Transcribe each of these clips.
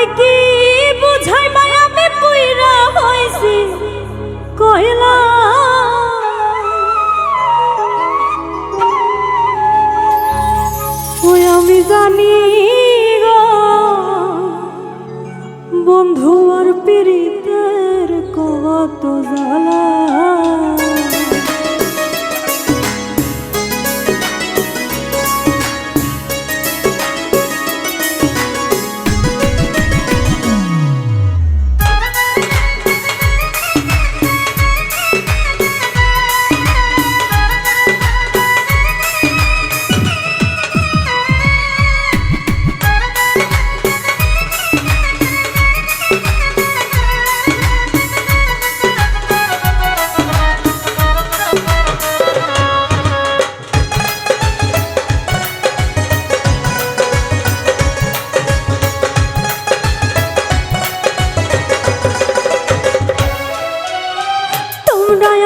তোমায় কি বুঝাই ভাই আমি পুইরা হইছি কয়লা ওই আমি জানি গো বন্ধু আর পীড়িতের কত জ্বালা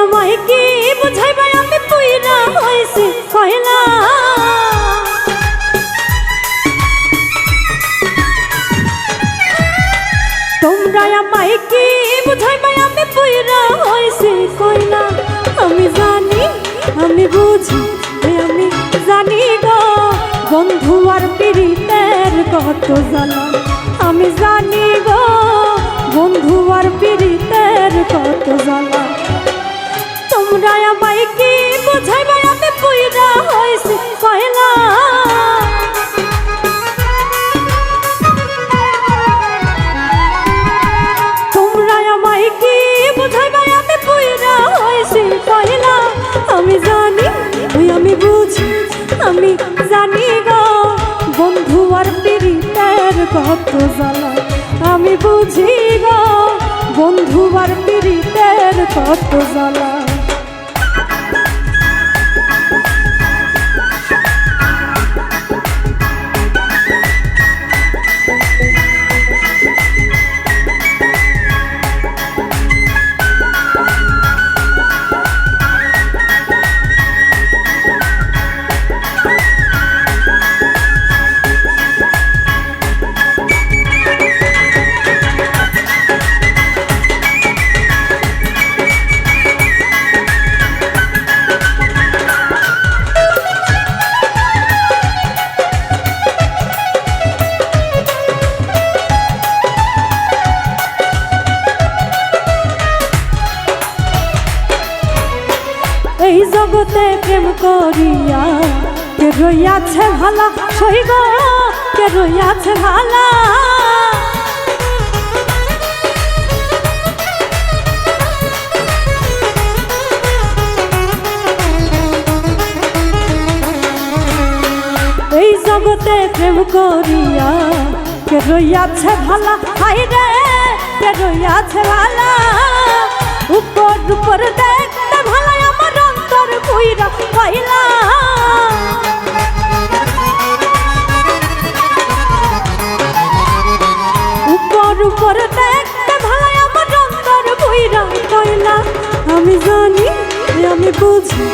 আমায় কি বুঝাইবা আমি পুইরা হইছি কয়লা তোমরা আমায় কি বুঝাইবা আমি পুইরা হইছি কয়লা আমি জানি আমি বুঝি আমি জানি গো বন্ধু আর পীড়িতের কত জ্বালা আমি জানি গো বন্ধু আর পীড়িতের কত জ্বালা তোমরা আমায় কি বুঝাইবা আমি পুইরা হইছি কয়লা তোমরা আমায় কি বুঝাইবা আমি পুইরা হইছি কয়লা আমি জানি ওই আমি বুঝি আমি জানি গো বন্ধু আর পীড়িতের কত জ্বালা আমি বুঝি গো বন্ধু আর পীড়িতের কত জ্বালা এই জগতে প্রেম করিয়া কে রইয়াছে ভালা সই গো কে রইয়াছে ভালা এই জগতে প্রেম করিয়া কে রইয়াছে ভালা হাই রে কে রইয়াছে ভালা উপর উপর দেখতে ভালা আমার অন্তর কইরা পাইলা উপর উপর দেখতে ভালা আমার অন্তর কইরা পাইলা আমি জানি আমি বুঝি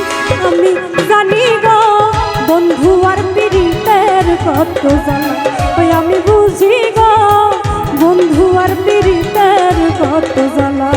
আমি জানি গো বন্ধু আর পীড়িতের কত জ্বালা ওই আমি বুঝি গো বন্ধু আর পীড়িতের কত জ্বালা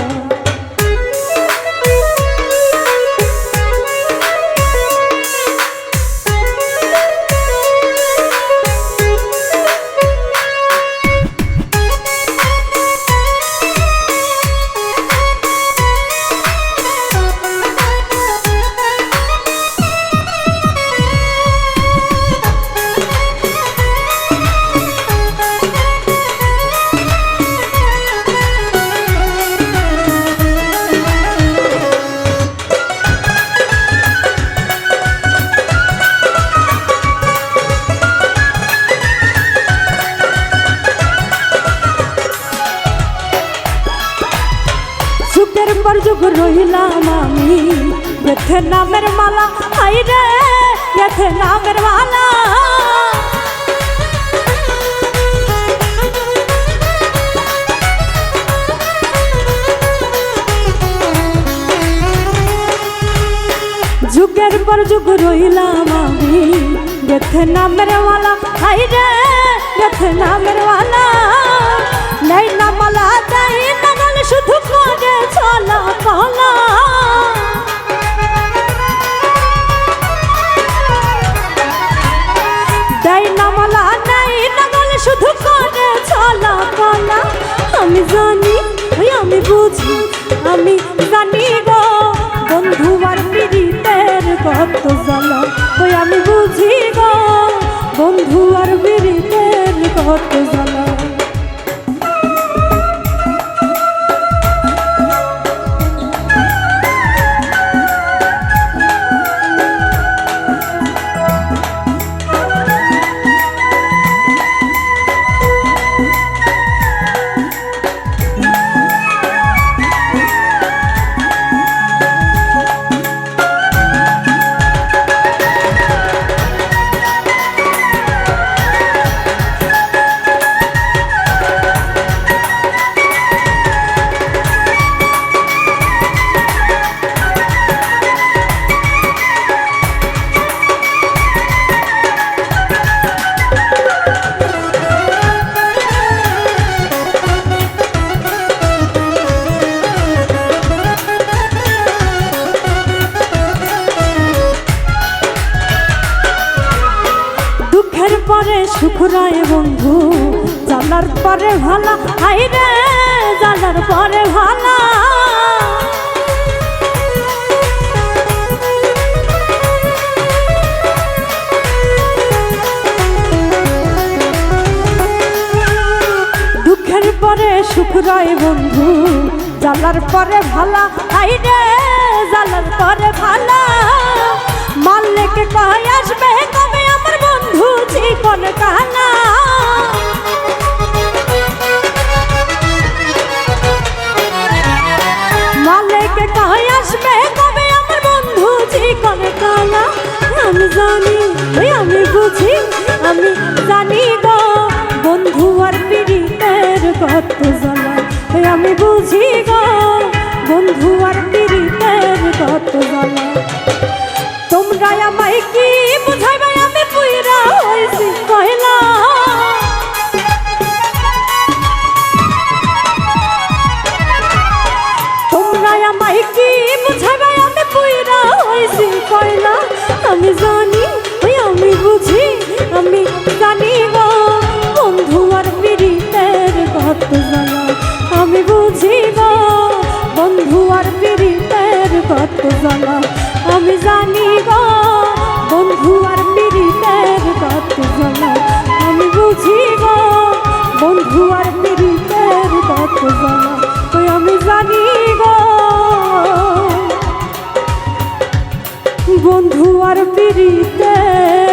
যুগ রইলাম আমি গেথে নামের মালা হাই রে গেথে নামের মালা যুগের পর যুগ রইলাম আমি গেথে নামের মালা হাই রে গেথে নামের মালা আমি জানি ওই আমি বুঝি আমি জানি গো বন্ধু আর পীড়িতের কত জ্বালা ওই আমি বুঝি গো বন্ধু আর পীড়িতের কত জ্বালা পরে সুখ রয় বন্ধু জানার পরে ভালা হাইরে জানার পরে ভালা দুঃখের পরে সুখ রয় বন্ধু জানার পরে ভালা হাইরে জানার পরে ভালা মাল্লেকে কয় আসবে কবে আমার বন্ধু জীবন কালা মাল্লেকে কয় আসবে কবে আমার বন্ধু জীবন কালা আমি জানি ওই আমি বুঝি আমি জানি গো বন্ধু আর পীড়িতের কত জ্বালা ওই আমি বুঝি গো বন্ধু আর পীড়িতের কত জ্বালা তোমরা আমায় কি বুঝাইবে আমি পুইরা হইছি কয়লা তোমরা আমায় কি বুঝাইবে আমি পুইরা হইছি কয়লা আমি জানি ওই আমি বুঝি আমি জানি গো বন্ধু আর পীড়িতের কত জ্বালা আমি বুঝি গো বন্ধু আর পীড়িতের কত জ্বালা আমি জানি গো বন্ধু আর পীড়িতের কত জ্বালা আমি বুঝি গো বন্ধু আর পীড়িতের কত জ্বালা ওই আমি জানি গো বন্ধু আর পীড়িতের